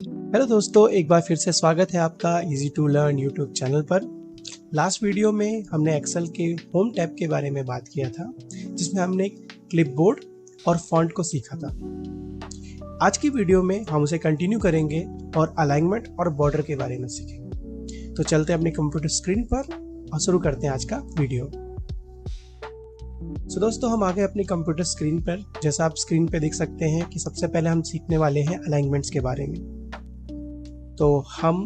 Hello दोस्तों, एक बार फिर से स्वागत है आपका easy to learn YouTube channel पर। लास्ट वीडियो में हमने एक्सेल के होम टैब के बारे में बात किया था, जिसमें हमने क्लिपबोर्ड और फॉन्ट को सीखा था। आज की वीडियो में हम उसे कंटिन्यू करेंगे और अलाइनमेंट और बॉर्डर के बारे में सीखेंगे। तो चलते हैं अपने कंप्यूटर स्क्रीन पर और शुरू करते हैं आज का वीडियो। दोस्तों, हम आ गए अपने कंप्यूटर स्क्रीन पर। जैसा आप स्क्रीन पे देख सकते हैं कि सबसे पहले हम सीखने वाले हैं अलाइनमेंट्स के बारे में। तो हम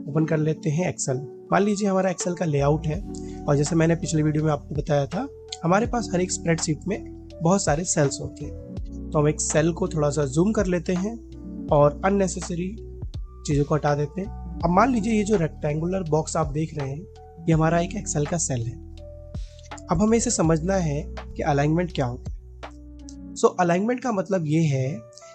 ओपन कर लेते हैं एक्सेल। मान लीजिए हमारा एक्सेल का लेआउट है, और जैसे मैंने पिछले वीडियो में आपको बताया था, हमारे पास हर एक स्प्रेडशीट में बहुत सारे सेल्स होते हैं। तो हम एक सेल को थोड़ा सा जूम कर लेते हैं और अननेसेसरी चीज़ों को हटा देते हैं। अब मान लीजिए ये जो रेक्टेंगुलर बॉक्स आप देख रहे हैं, ये हमारा एक एक्सेल का सेल है। अब हमें इसे समझना है कि अलाइनमेंट क्या होता है। अलाइनमेंट का मतलब ये है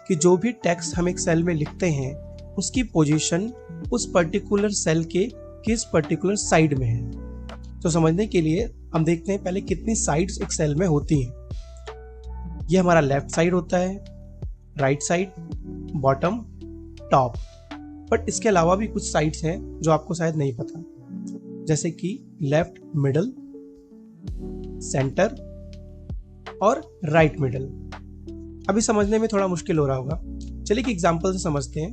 कि जो भी टेक्स्ट हम एक सेल में लिखते हैं, उसकी पोजीशन उस पर्टिकुलर सेल के किस पर्टिकुलर साइड में है। तो समझने के लिए हम देखते हैं पहले कितनी साइड्स एक सेल में होती हैं। ये हमारा लेफ्ट साइड होता है, right side, bottom, top. But इसके अलावा भी कुछ साइड्स हैं जो आपको शायद नहीं पता, जैसे कि लेफ्ट मिडल, सेंटर और राइट मिडल। अभी समझने में थोड़ा मुश्किल हो रहा होगा, चलिए एक एग्जांपल से समझते हैं।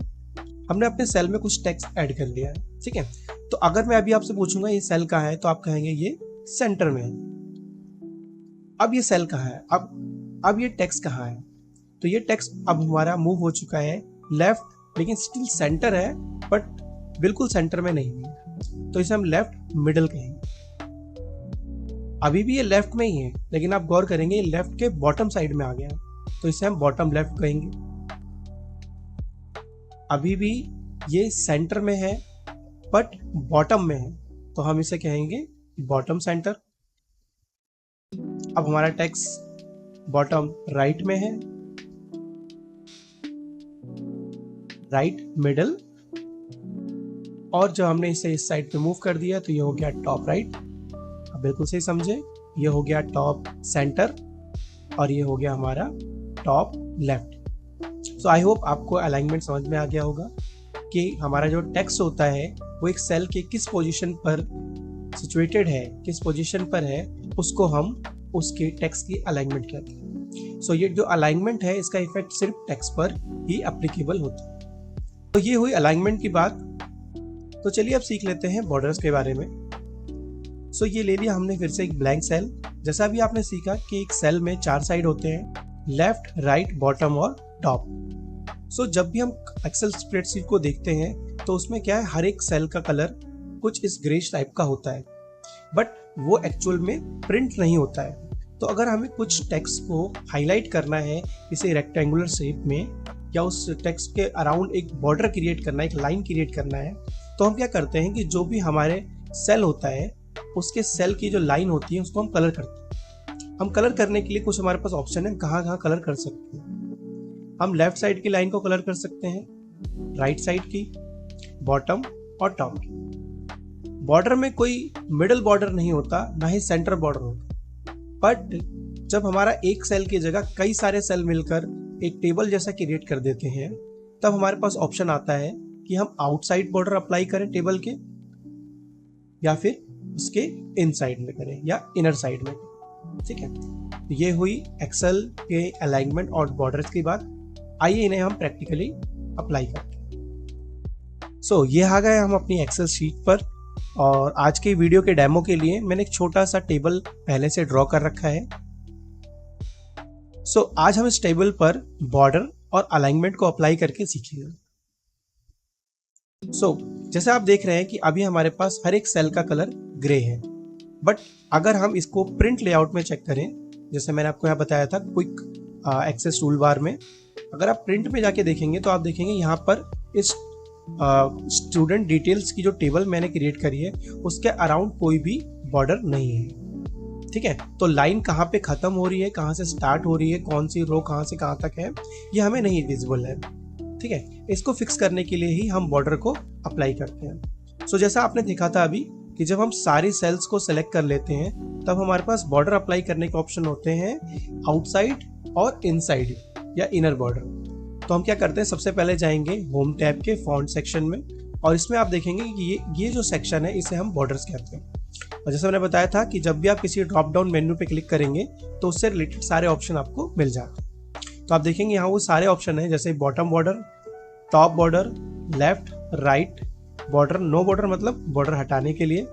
हमने अपने सेल में कुछ टेक्स्ट ऐड कर लिया है, ठीक है। तो अगर मैं अभी आपसे पूछूंगा ये सेल कहाँ है, तो आप कहेंगे ये सेंटर में है। अब ये सेल कहाँ है, अब ये टेक्स्ट कहाँ है। तो ये टेक्स्ट अब हमारा मूव हो चुका है लेफ्ट, लेकिन स्टिल सेंटर है, बट बिल्कुल सेंटर में नहीं है। तो इसे हम लेफ्ट मिडल कहेंगे। अभी भी ये लेफ्ट में ही है, लेकिन आप गौर करेंगे ये लेफ्ट के बॉटम साइड में आ गया है, तो इसे हम बॉटम लेफ्ट कहेंगे। अभी भी ये सेंटर में है बट बॉटम में है, तो हम इसे कहेंगे बॉटम सेंटर। अब हमारा टेक्स्ट बॉटम राइट में है, राइट मिडल, और जो हमने इसे इस साइड पे मूव कर दिया तो ये हो गया टॉप राइट। अब बिल्कुल सही समझे, ये हो गया टॉप सेंटर और ये हो गया हमारा top left. So I hope आपको अलाइनमेंट समझ में आ गया होगा कि हमारा जो टेक्स्ट होता है वो एक सेल के किस पोजीशन पर सिचुएटेड है, किस पोजीशन पर है, उसको हम उसके टेक्स्ट की अलाइनमेंट कहते हैं। सो ये जो अलाइनमेंट है, इसका इफेक्ट सिर्फ टेक्स्ट पर ही एप्लीकेबल होता है। तो ये हुई अलाइनमेंट की बात। तो चलिए अब सीख लेते हैं बॉर्डर्स के बारे में। सो ये ले लिया हमने फिर से एक ब्लैंक सेल। जैसा भी आपने सीखा कि एक सेल में 4 साइड होते हैं, लेफ्ट, राइट, बॉटम और टॉप। सो जब भी हम एक्सेल स्प्रेडशीट को देखते हैं तो उसमें क्या है, हर एक सेल का कलर कुछ इस ग्रेश टाइप का होता है, बट वो एक्चुअल में प्रिंट नहीं होता है। तो अगर हमें कुछ टेक्स्ट को हाईलाइट करना है इसे रेक्टेंगुलर शेप में, या उस टेक्स्ट के अराउंड एक बॉर्डर क्रिएट करना है, एक लाइन क्रिएट करना है, तो हम क्या करते हैं कि जो भी हमारे सेल होता है उसके सेल की जो लाइन होती है उसको हम कलर करते हैं। हम कलर करने के लिए कुछ हमारे पास ऑप्शन है, कहाँ कहाँ कलर कर सकते हैं। हम लेफ्ट साइड की लाइन को कलर कर सकते हैं, राइट साइड की, बॉटम और टॉप की। बॉर्डर में कोई मिडल बॉर्डर नहीं होता, ना ही सेंटर बॉर्डर होता। बट जब हमारा एक सेल की जगह कई सारे सेल मिलकर एक टेबल जैसा क्रिएट कर देते हैं, तब हमारे पास ऑप्शन आता है कि हम आउटसाइड बॉर्डर अप्लाई करें टेबल के, या फिर उसके इनसाइड में करें या इनर साइड में, ठीक है। तो ये हुई एक्सेल के अलाइनमेंट और बॉर्डर्स की बात। आइए इन्हें हम प्रैक्टिकली अप्लाई करते हैं। सो ये आ गए हम अपनी एक्सेल शीट पर, और आज के वीडियो के डेमो के लिए मैंने एक छोटा सा टेबल पहले से ड्रॉ कर रखा है। सो आज हम इस टेबल पर बॉर्डर और अलाइनमेंट को अप्लाई करके सीखेंगे। जैसे आप देख रहे हैं कि अभी हमारे पास हर एक सेल का कलर ग्रे है, बट अगर हम इसको प्रिंट लेआउट में चेक करें, जैसे मैंने आपको यहाँ बताया था क्विक एक्सेस टूल बार में, अगर आप प्रिंट में जाके देखेंगे तो आप देखेंगे यहाँ पर इस स्टूडेंट डिटेल्स की जो टेबल मैंने क्रिएट करी है उसके अराउंड कोई भी बॉर्डर नहीं है, ठीक है। तो लाइन कहाँ पे खत्म हो रही है, कहाँ से स्टार्ट हो रही है, कौन सी रो कहाँ से कहाँ तक है, ये हमें नहीं विजिबल है, ठीक है। इसको फिक्स करने के लिए ही हम बॉर्डर को अप्लाई करते हैं। जैसा आपने देखा था अभी कि जब हम सारी सेल्स को सेलेक्ट कर लेते हैं तब हमारे पास बॉर्डर अप्लाई करने के ऑप्शन होते हैं आउटसाइड और इनसाइड या इनर बॉर्डर। तो हम क्या करते हैं, सबसे पहले जाएंगे होम टैब के फॉन्ट सेक्शन में, और इसमें आप देखेंगे कि ये जो सेक्शन है इसे हम बॉर्डर्स कहते हैं। और जैसे मैंने बताया था कि जब भी आप किसी ड्रॉप डाउन मेन्यू पे क्लिक करेंगे तो उससे रिलेटेड सारे ऑप्शन आपको मिल जाते हैं। तो आप देखेंगे यहाँ वो सारे ऑप्शन हैं, जैसे bottom border, top border, left right border, no border मतलब बॉर्डर हटाने के लिए,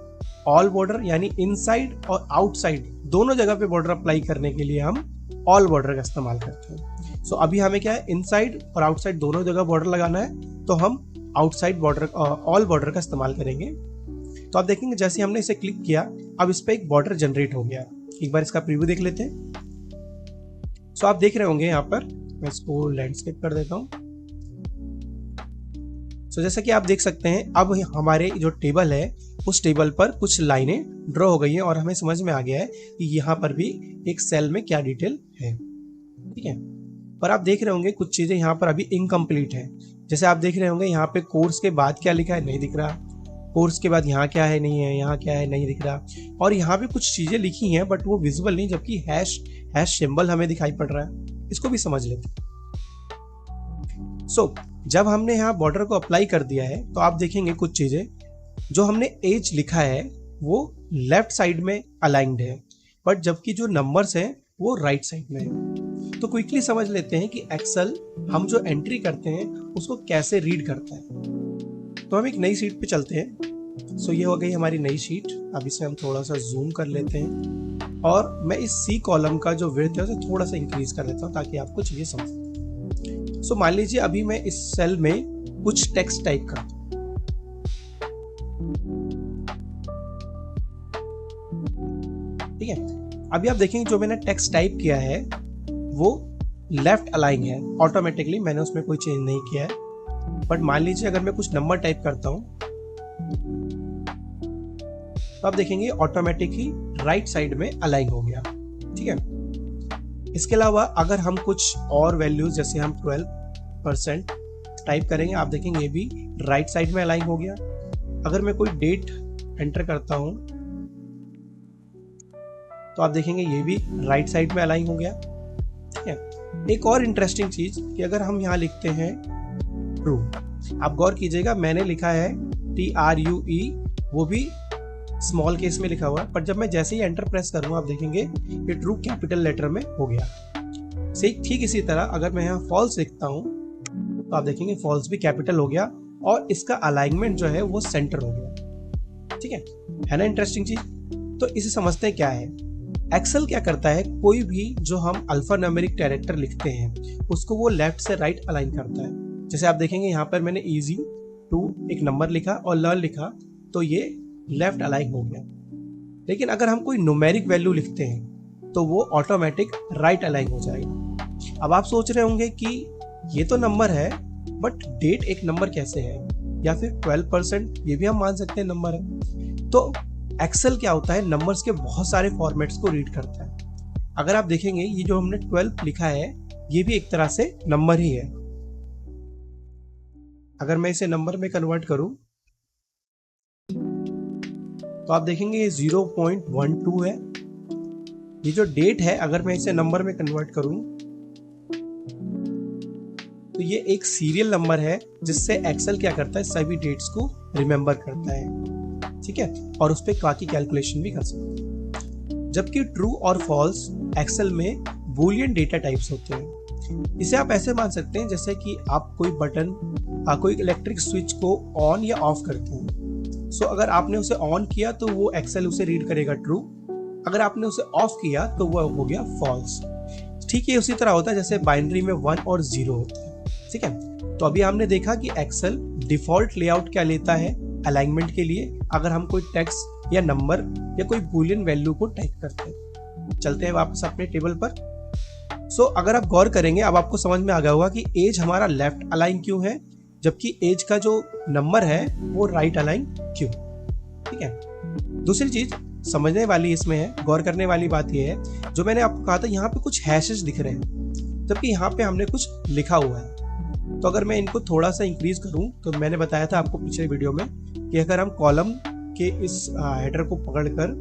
ऑल बॉर्डर यानी इनसाइड और आउटसाइड दोनों जगह पे बॉर्डर अप्लाई करने के लिए हम ऑल बॉर्डर का इस्तेमाल करते हैं। सो अभी हमें क्या है, इनसाइड और आउटसाइड दोनों जगह बॉर्डर लगाना है, तो हम आउटसाइड बॉर्डर ऑल बॉर्डर का इस्तेमाल करेंगे। तो आप देखेंगे जैसे हमने इसे क्लिक किया, अब इस पर एक बॉर्डर जनरेट हो गया। एक बार इसका प्रीव्यू देख लेते हैं। सो आप देख रहे होंगे यहाँ पर, मैं इसको लैंडस्केप कर देता हूँ। सो जैसा कि आप देख सकते हैं, अब हमारे जो टेबल है उस टेबल पर कुछ लाइनें ड्रॉ हो गई हैं और हमें समझ में आ गया है कि यहाँ पर भी एक सेल में क्या डिटेल है। ठीक है, पर आप देख रहे होंगे कुछ चीजें यहाँ पर अभी इनकम्प्लीट है। जैसे आप देख रहे होंगे यहाँ पे कोर्स के बाद क्या लिखा है नहीं दिख रहा, कोर्स के बाद यहाँ क्या है नहीं है, यहाँ क्या है नहीं दिख रहा, और यहाँ पे कुछ चीजें लिखी हैं बट वो विजिबल नहीं, जबकि हैश सिंबल हमें दिखाई पड़ रहा है। इसको भी समझ लेते हैं। सो जब हमने यहाँ बॉर्डर को अप्लाई कर दिया है तो आप देखेंगे कुछ चीजें, जो हमने एज लिखा है वो लेफ्ट साइड में अलाइंड है, बट जबकि जो नंबर्स हैं वो राइट साइड में है। तो क्विकली समझ लेते हैं कि एक्सेल हम जो एंट्री करते हैं उसको कैसे रीड करता है। तो हम एक नई शीट पे चलते हैं। सो ये हो गई हमारी नई शीट। अब इसे हम थोड़ा सा जूम कर लेते हैं और मैं इस सी कॉलम का जो विड्थ है उसे थोड़ा सा इंक्रीज कर लेता हूँ ताकि आपको चीजें समझ। सो मान लीजिए अभी मैं इस सेल में कुछ टेक्स्ट टाइप करता हूँ। ठीक है, अभी आप देखेंगे जो मैंने टेक्स्ट टाइप किया है वो लेफ्ट अलाइन है ऑटोमेटिकली, मैंने उसमें कोई चेंज नहीं किया है। बट मान लीजिए अगर मैं कुछ नंबर टाइप करता हूं तो आप देखेंगे ऑटोमेटिक ही राइट साइड में अलाइन हो गया। ठीक है, इसके अलावा अगर हम कुछ और वैल्यूज जैसे हम 12% टाइप करेंगे, आप देखेंगे ये भी राइट साइड में अलाइन हो गया। अगर मैं कोई डेट एंटर करता हूं तो आप देखेंगे ये भी राइट साइड में अलाइन हो गया। ठीक है, एक और इंटरेस्टिंग चीज कि अगर हम यहाँ लिखते हैं ट्रू, आप गौर कीजिएगा मैंने लिखा है TRUE, वो भी स्मॉल केस में लिखा हुआ है, पर जब मैं जैसे ही एंटर प्रेस करूंगा आप देखेंगे ये ट्रू कैपिटल लेटर में हो गया। सही ठीक इसी तरह अगर मैं यहाँ फॉल्स लिखता हूँ तो आप देखेंगे फॉल्स भी कैपिटल हो गया और इसका अलाइनमेंट जो है वो सेंटर हो गया। ठीक है ना इंटरेस्टिंग चीज। तो इसे समझते हैं क्या है। एक्सेल क्या करता है, कोई भी जो हम अल्फा न्यूमेरिक कैरेक्टर लिखते हैं उसको वो लेफ्ट से राइट अलाइन करता है। जैसे आप देखेंगे यहाँ पर मैंने इजी टू एक नंबर लिखा और लर्न लिखा तो ये लेफ्ट अलाइन हो गया। लेकिन अगर हम कोई न्यूमेरिक वैल्यू लिखते हैं तो वो ऑटोमेटिक राइट अलाइन हो जाएगा। अब आप सोच रहे होंगे कि ये तो नंबर है बट डेट एक नंबर कैसे है, या फिर 12% ये भी हम मान सकते हैं नंबर है। तो एक्सेल क्या होता है, नंबर्स के बहुत सारे फॉर्मेट्स को रीड करता है। अगर आप देखेंगे ये जो हमने 12 लिखा है ये भी एक तरह से नंबर ही है। अगर मैं इसे नंबर में कन्वर्ट करूं तो आप देखेंगे ये 0.12 है। ये जो डेट है अगर मैं इसे नंबर में कन्वर्ट करूं तो ये एक सीरियल नंबर है जिससे एक्सेल क्या करता है, सभी डेट्स को रिमेंबर करता है। ठीक है, और उस पर बाकी कैलकुलेशन भी कर सकते हैं। जबकि ट्रू और फॉल्स एक्सेल में बूलियन डेटा टाइप्स होते हैं। इसे आप ऐसे मान सकते हैं जैसे कि आप कोई बटन कोई इलेक्ट्रिक स्विच को ऑन या ऑफ करते हैं। सो अगर आपने उसे ऑन किया तो वो एक्सेल उसे रीड करेगा ट्रू, अगर आपने उसे ऑफ किया तो वो हो गया फॉल्स। ठीक है, उसी तरह होता है जैसे बाइनरी में 1 और 0 होता है। ठीक है, तो अभी हमने देखा कि एक्सेल डिफॉल्ट लेआउट क्या लेता है अलाइनमेंट के लिए, अगर हम कोई टेक्स्ट या नंबर या कोई बूलियन वैल्यू को टाइप करते हैं। चलते हैं वापस अपने टेबल पर। सो अगर आप गौर करेंगे अब आपको समझ में आ गया होगा कि एज हमारा लेफ्ट अलाइन क्यों है जबकि एज का जो नंबर है वो राइट अलाइन क्यों। ठीक है, दूसरी चीज समझने वाली इसमें है, गौर करने वाली बात यह है, जो मैंने आपको कहा था यहाँ पे कुछ हैशेस दिख रहे हैं जबकि यहाँ पे हमने कुछ लिखा हुआ है। तो अगर मैं इनको थोड़ा सा इंक्रीज करूं तो मैंने बताया था आपको पिछले वीडियो में कि अगर हम कॉलम के इस हेडर को पकड़कर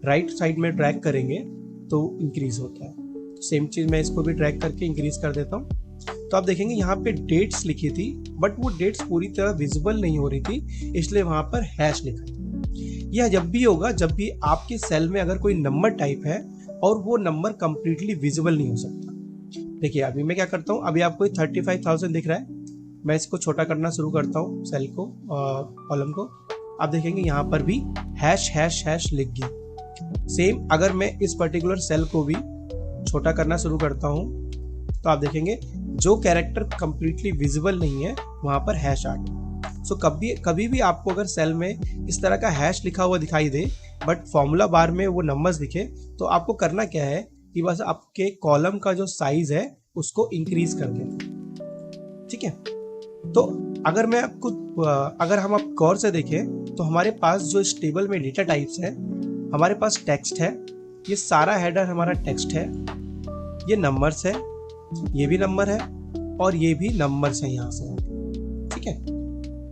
राइट साइड में ड्रैग करेंगे तो इंक्रीज होता है। सेम चीज मैं इसको भी ड्रैग करके इंक्रीज कर देता हूं तो आप देखेंगे यहाँ पे डेट्स लिखी थी, बट वो डेट्स पूरी तरह विजिबल नहीं हो रही थी, इसलिए वहां पर हैश लिखा है। यह जब भी होगा जब भी आपके सेल में अगर कोई नंबर टाइप है और वो नंबर कंप्लीटली विजिबल नहीं हो सकता। देखिए अभी मैं क्या करता हूँ, अभी आपको 35,000 दिख रहा है, मैं इसको छोटा करना शुरू करता हूँ, सेल को, कॉलम को। आप देखेंगे यहाँ पर भी हैश हैश हैश लिख गई। सेम अगर मैं इस पर्टिकुलर सेल को भी छोटा करना शुरू करता हूँ तो आप देखेंगे जो कैरेक्टर कंप्लीटली विजिबल नहीं है वहां पर हैश आ गया। सो कभी भी आपको अगर सेल में इस तरह का हैश लिखा हुआ दिखाई दे बट फॉर्मूला बार में वो नंबर्स दिखे, तो आपको करना क्या है कि बस आपके कॉलम का जो साइज है उसको इंक्रीज कर दें। ठीक है, तो अगर हम आप गौर से देखें तो हमारे पास जो इस टेबल में डेटा टाइप्स है, हमारे पास टेक्स्ट है, ये सारा हेडर हमारा टेक्स्ट है, ये नंबर्स है, ये भी नंबर है और ये भी नंबर्स है यहाँ से। ठीक है,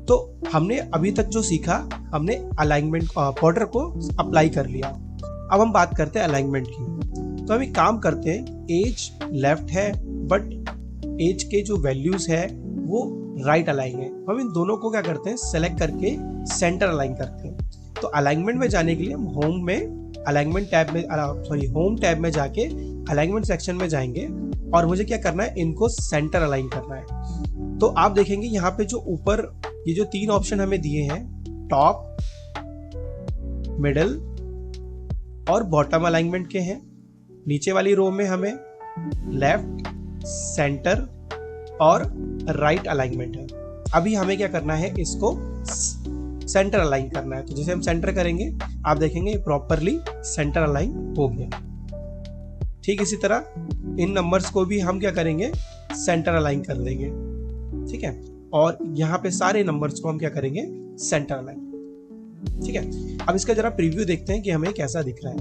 तो हमने अभी तक जो सीखा, हमने अलाइनमेंट बॉर्डर को अप्लाई कर लिया। अब हम बात करते हैं अलाइनमेंट की। तो हम एक काम करते हैं, एज लेफ्ट है बट एज के जो वैल्यूज है वो राइट अलाइन है। हम इन दोनों को क्या करते हैं, सेलेक्ट करके सेंटर अलाइन करते हैं। तो अलाइनमेंट में जाने के लिए हम होम टैब में जाके अलाइनमेंट सेक्शन में जाएंगे और मुझे क्या करना है, इनको सेंटर अलाइन करना है। तो आप देखेंगे यहाँ पे जो ऊपर ये जो 3 ऑप्शन हमें दिए हैं, टॉप, मिडल और बॉटम अलाइनमेंट के हैं। नीचे वाली रो में हमें लेफ्ट, सेंटर और राइट अलाइनमेंट है। अभी हमें क्या करना है, इसको सेंटर अलाइन करना है। तो जैसे हम सेंटर करेंगे आप देखेंगे प्रॉपरली सेंटर अलाइन हो गया। ठीक इसी तरह इन नंबर्स को भी हम क्या करेंगे, सेंटर अलाइन कर देंगे। ठीक है, और यहाँ पे सारे नंबर्स को हम क्या करेंगे, सेंटर अलाइन। ठीक है, अब इसका जरा प्रीव्यू देखते हैं कि हमें कैसा दिख रहा है।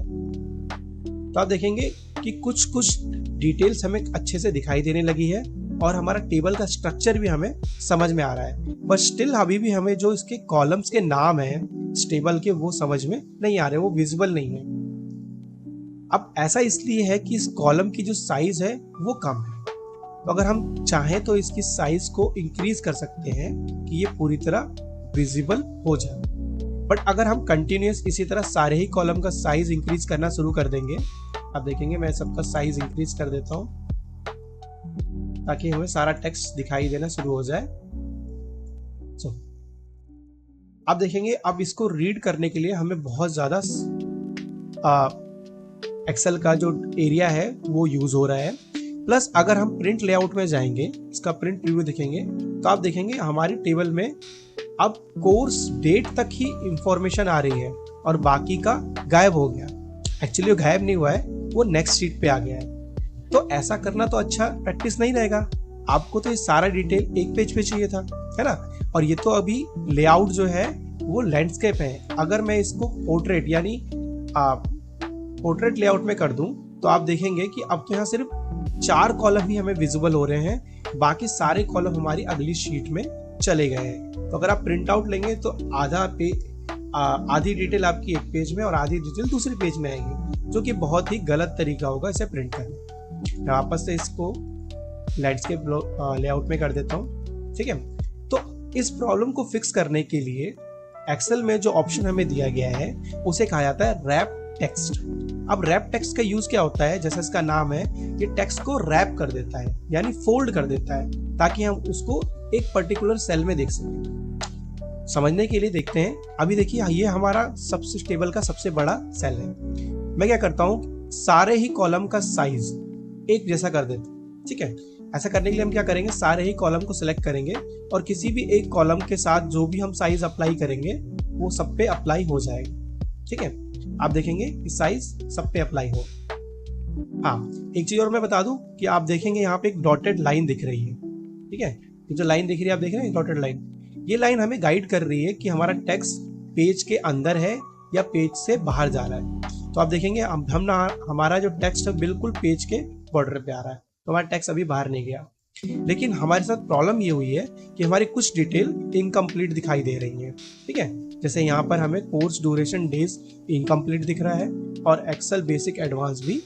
तो आप देखेंगे कि कुछ डिटेल्स हमें अच्छे से दिखाई देने लगी है और हमारा टेबल का स्ट्रक्चर भी हमें समझ में आ रहा है, बट स्टिल अभी भी हमें जो इसके कॉलम्स के नाम है इस टेबल के वो समझ में नहीं आ रहे, वो विजिबल नहीं है। अब ऐसा इसलिए है कि इस कॉलम की जो साइज है वो कम है। तो अगर हम चाहें तो इसकी साइज को इंक्रीज कर सकते हैं कि ये पूरी तरह विजिबल हो जाए। बट अगर हम कंटिन्यूअस इसी तरह सारे ही कॉलम का साइज इंक्रीज करना शुरू कर देंगे, आप देखेंगे मैं सबका साइज इंक्रीज कर देता हूं ताकि हमें सारा टेक्स्ट दिखाई देना शुरू हो जाए। तो आप देखेंगे अब इसको रीड करने के लिए हमें बहुत ज्यादा एक्सेल का जो एरिया है वो यूज हो रहा है। प्लस अगर हम प्रिंट लेआउट में जाएंगे, इसका प्रिंट प्रीव्यू देखेंगे तो आप देखेंगे हमारी टेबल में अब कोर्स डेट तक ही इंफॉर्मेशन आ रही है और बाकी का गायब हो गया। एक्चुअली वो गायब नहीं हुआ है, वो नेक्स्ट शीट पे आ गया है। तो ऐसा करना तो अच्छा प्रैक्टिस नहीं रहेगा। आपको तो ये सारा डिटेल एक पेज पे चाहिए था, है ना। और ये तो अभी लेआउट जो है वो लैंडस्केप है। अगर मैं इसको पोर्ट्रेट यानी पोर्ट्रेट लेआउट में कर दूं तो आप देखेंगे कि अब तो यहाँ सिर्फ 4 कॉलम ही हमें विजिबल हो रहे हैं, बाकी सारे कॉलम हमारी अगली शीट में चले गए हैं। तो अगर आप प्रिंट आउट लेंगे तो आधी डिटेल आपकी एक पेज में और आधी डिटेल दूसरे पेज में आएगी, जो कि बहुत ही गलत तरीका होगा इसे प्रिंट करने। मैं वापस से इसको लैंडस्केप लेआउट में कर देता हूँ। ठीक है, तो इस प्रॉब्लम को फिक्स करने के लिए एक्सेल में जो ऑप्शन हमें दिया गया है उसे कहा जाता है रैप टेक्स्ट। अब रैप टेक्स्ट का यूज क्या होता है, जैसा इसका नाम है, ये टेक्स्ट को रैप कर देता है यानी फोल्ड कर देता है ताकि हम उसको एक पर्टिकुलर सेल में देख सकें। समझने के लिए देखते हैं। अभी देखिए ये हमारा सबसे टेबल का सबसे बड़ा सेल है। मैं क्या करता हूँ, सारे ही कॉलम का साइज एक जैसा कर देता हूँ। ठीक है, ऐसा करने के लिए हम क्या करेंगे, सारे ही कॉलम को सिलेक्ट करेंगे और किसी भी एक कॉलम के साथ जो भी हम साइज अप्लाई करेंगे वो सब पे अप्लाई हो जाएगा। ठीक है, आप देखेंगे कि साइज सब पे अप्लाई हो। हाँ, एक चीज और मैं बता दूं कि आप देखेंगे यहाँ पे एक डॉटेड लाइन दिख रही है। ठीक है, ये जो लाइन दिख रही है आप देख रहे हैं डॉटेड लाइन, ये लाइन हमें गाइड कर रही है कि हमारा टेक्स्ट पेज के अंदर है या पेज से बाहर जा रहा है। तो आप देखेंगे हमारा जो टेक्स्ट है बिल्कुल पेज के बॉर्डर पे आ रहा है, तो हमारा टेक्स्ट अभी बाहर नहीं गया। लेकिन हमारे साथ प्रॉब्लम ये हुई है कि हमारी कुछ डिटेल इनकम्प्लीट दिखाई दे रही है। ठीक है, जैसे यहाँ पर हमें कोर्स ड्यूरेशन डेज इनकम्प्लीट दिख रहा है और एक्सेल बेसिक एडवांस भी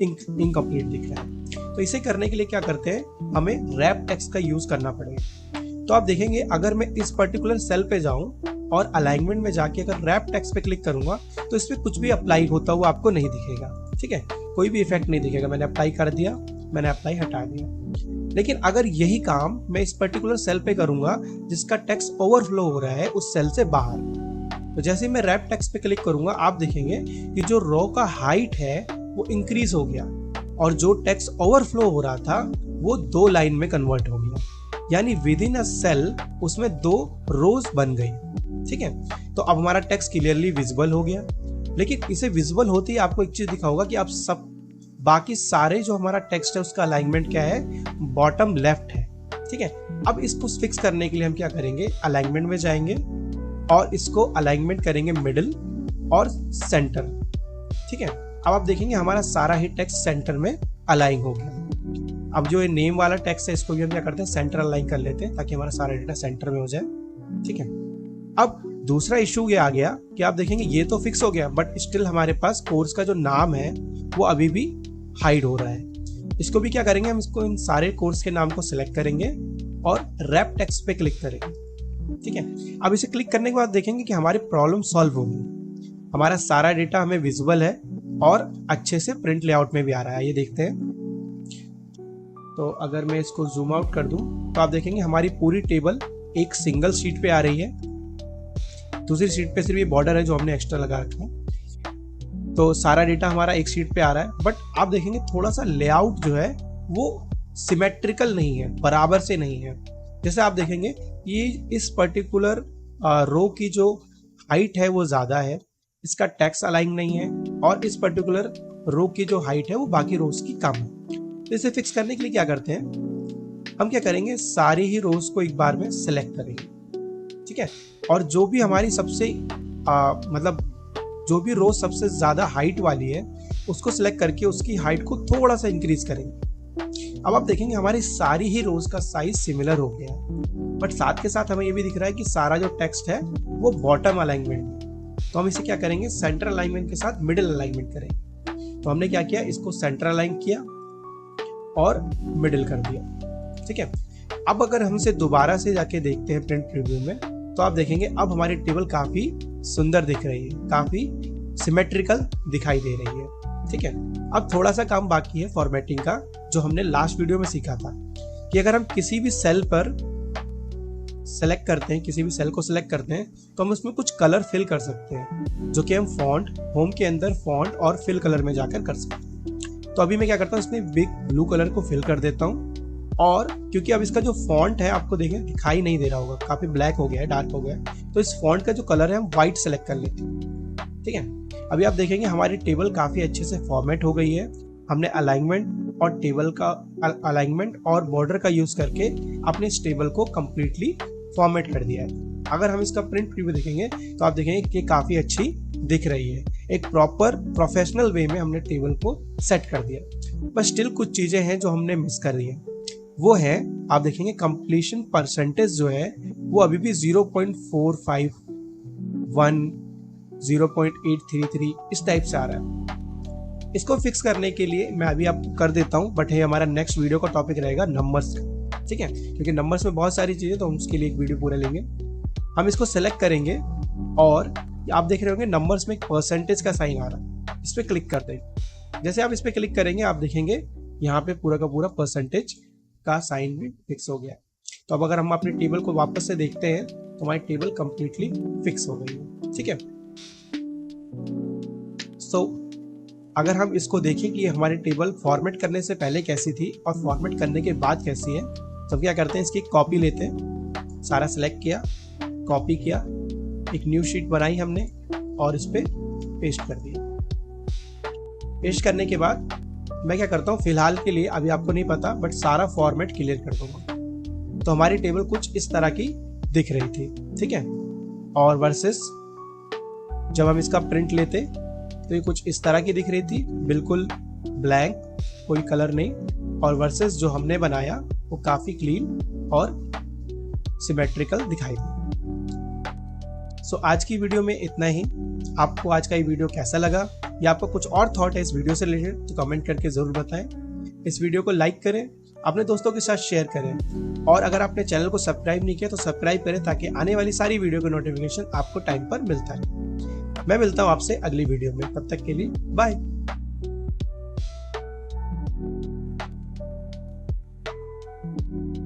इनकम्प्लीट दिख रहा है। तो इसे करने के लिए क्या करते हैं, हमें रैप टेक्स्ट का यूज करना पड़ेगा। तो आप देखेंगे अगर मैं इस पर्टिकुलर सेल पे जाऊं और अलाइनमेंट में जाके अगर रैप टेक्स्ट पे क्लिक करूंगा तो इसमें कुछ भी अप्लाई होता हुआ आपको नहीं दिखेगा, ठीक है, कोई भी इफेक्ट नहीं दिखेगा। मैंने अप्लाई कर दिया, मैंने अप्लाई हटा दिया। लेकिन अगर यही काम मैं इस पर्टिकुलर सेल पे करूंगा जिसका टेक्स्ट ओवरफ्लो हो रहा है उस सेल से बाहर, तो जैसे ही मैं रैप टेक्स्ट पे क्लिक करूंगा आप देखेंगे कि जो रो का हाइट है वो इंक्रीज हो गया और जो टेक्स्ट ओवरफ्लो हो रहा था वो 2 लाइन में कन्वर्ट हो गया, यानी विद इन अ सेल उसमें 2 रोज बन गई, ठीक है। तो अब हमारा टेक्स्ट क्लियरली विजिबल हो गया। लेकिन इसे विजिबल होते ही आपको एक चीज दिखा होगा कि आप सब बाकी सारे जो हमारा टेक्स्ट है उसका अलाइनमेंट क्या है, बॉटम लेफ्ट है, ठीक है। अब इसको फिक्स करने के लिए हम क्या करेंगे, अलाइनमेंट में जाएंगे और इसको अलाइनमेंट करेंगे मिडिल और सेंटर, ठीक है। अब आप देखेंगे हमारा सारा ही टेक्स्ट सेंटर में अलाइन हो गया। अब जो ये नेम वाला टेक्स्ट है इसको भी हम क्या करते हैं, सेंटर अलाइन कर लेते हैं ताकि हमारा सारा डेटा सेंटर में हो जाए, ठीक है। अब दूसरा इशू ये आ गया कि आप देखेंगे ये तो फिक्स हो गया बट स्टिल हमारे पास कोर्स का जो नाम है वो अभी भी हाइड हो रहा है। इसको भी क्या करेंगे, हम इसको इन सारे कोर्स के नाम को सिलेक्ट करेंगे और रैप टेक्स्ट पे क्लिक करेंगे, ठीक है। अब इसे क्लिक करने के बाद देखेंगे कि हमारी प्रॉब्लम सॉल्व हो गई, हमारा सारा डेटा हमें विजिबल है और अच्छे से प्रिंट लेआउट में भी आ रहा है। ये देखते हैं, तो अगर मैं इसको जूम आउट कर दूं तो आप देखेंगे हमारी पूरी टेबल एक सिंगल शीट पे आ रही है, दूसरी शीट पे सिर्फ ये बॉर्डर है जो हमने एक्स्ट्रा लगा रखा है। तो सारा डेटा हमारा एक शीट पे आ रहा है, बट आप देखेंगे थोड़ा सा लेआउट जो है वो सिमेट्रिकल नहीं है, बराबर से नहीं है। जैसे आप देखेंगे ये इस पर्टिकुलर रो की जो हाइट है वो ज्यादा है, इसका टेक्स्ट अलाइन नहीं है, और इस पर्टिकुलर रो की जो हाइट है वो बाकी रोज की कम है। तो इसे फिक्स करने के लिए क्या करते हैं, हम क्या करेंगे, सारी ही रोज को एक बार में सिलेक्ट करेंगे, ठीक है। और जो भी हमारी सबसे मतलब जो भी रो सबसे ज्यादा हाइट वाली है उसको सिलेक्ट करके उसकी हाइट को थोड़ा सा इंक्रीज करेंगे। अब आप देखेंगे हमारी सारी ही रोज का साइज सिमिलर हो गया है, बट साथ के साथ हमें ये भी दिख रहा है कि सारा जो टेक्स्ट है वो बॉटम अलाइनमेंट में। तो हम इसे क्या करेंगे, सेंटर अलाइनमेंट के साथ मिडिल अलाइनमेंट करेंगे। तो हमने क्या किया, इसको सेंटर अलाइन किया और मिडिल कर दिया, ठीक है। अब अगर हमसे दोबारा से जाके देखते हैं प्रिंट प्रीव्यू में तो आप देखेंगे अब हमारी टेबल काफी सुंदर दिख रही है, काफी सिमेट्रिकल दिखाई दे रही है, ठीक है। अब थोड़ा सा काम बाकी है फॉर्मेटिंग का, जो हमने लास्ट वीडियो में सीखा था कि अगर हम किसी भी सेल पर सेलेक्ट करते हैं, किसी भी सेल को सिलेक्ट करते हैं तो हम उसमें कुछ कलर फिल कर सकते हैं, जो कि हम फॉन्ट होम के अंदर फॉन्ट और फिल कलर में जाकर कर सकते हैं। तो अभी मैं क्या करता हूँ, इसमें बिग ब्लू कलर को फिल कर देता हूँ, और क्योंकि अब इसका जो फॉन्ट है आपको देखें दिखाई नहीं दे रहा होगा, काफी ब्लैक हो गया है, डार्क हो गया है, तो इस फॉन्ट का जो कलर है हम व्हाइट सेलेक्ट कर लेते हैं, ठीक है। अभी आप देखेंगे हमारी टेबल काफी अच्छे से फॉर्मेट हो गई है। हमने अलाइनमेंट और टेबल का अलाइनमेंट और बॉर्डर का यूज करके अपने इस टेबल को कंप्लीटली फॉर्मेट कर दिया है। अगर हम इसका प्रिंट प्रीव्यू देखेंगे तो आप देखेंगे कि काफी अच्छी दिख रही है, एक प्रॉपर प्रोफेशनल वे में हमने टेबल को सेट कर दिया। बस स्टिल कुछ चीजें हैं जो हमने मिस कर रही है, वो है आप देखेंगे कंप्लीशन परसेंटेज जो है वो अभी भी 0.451 0.833 इस टाइप से आ रहा है। इसको फिक्स करने के लिए मैं अभी आपको कर देता हूं, बट ये हमारा नेक्स्ट वीडियो का टॉपिक रहेगा नंबर्स का, ठीक है, क्योंकि नंबर्स में बहुत सारी चीजें, तो हम उसके लिए एक वीडियो पूरा लेंगे। हम इसको सेलेक्ट करेंगे और आप देख रहे होंगे नंबर्स में एक परसेंटेज का साइन आ रहा है, इस पर क्लिक कर देंगे। जैसे आप इस पर क्लिक करेंगे आप देखेंगे यहाँ पे पूरा का पूरा परसेंटेज का साइन भी फिक्स हो गया। तो अब अगर हम अपनी टेबल को वापस से देखते हैं तो हमारी टेबल कंप्लीटली फिक्स हो गई है, ठीक है। सो अगर हम इसको देखें कि हमारी टेबल फॉर्मेट करने से पहले कैसी थी और फॉर्मेट करने के बाद कैसी है, तो क्या करते हैं, इसकी कॉपी लेते हैं, सारा सिलेक्ट किया, कॉपी किया, एक न्यू शीट बनाई हमने और इस पे पेस्ट कर दिया। पेस्ट करने के बाद मैं क्या करता हूँ, फिलहाल के लिए अभी आपको नहीं पता बट सारा फॉर्मेट क्लियर कर दूंगा। तो हमारी टेबल कुछ इस तरह की दिख रही थी, ठीक है। और वर्सेस जब हम इसका प्रिंट लेते तो ये कुछ इस तरह की दिख रही थी, बिल्कुल ब्लैंक, कोई कलर नहीं, और वर्सेस जो हमने बनाया वो काफी क्लीन और सिमेट्रिकल दिखाई दी। सो आज की वीडियो में इतना ही। आपको आज का ये वीडियो कैसा लगा या आपको कुछ और थॉट है इस वीडियो से रिलेटेड तो कमेंट करके जरूर बताएं। इस वीडियो को लाइक करें, अपने दोस्तों के साथ शेयर करें और अगर आपने चैनल को सब्सक्राइब नहीं किया तो सब्सक्राइब करें ताकि आने वाली सारी वीडियो का नोटिफिकेशन आपको टाइम पर मिलता रहे। मैं मिलता हूँ आपसे अगली वीडियो में, तब तक के लिए बाय।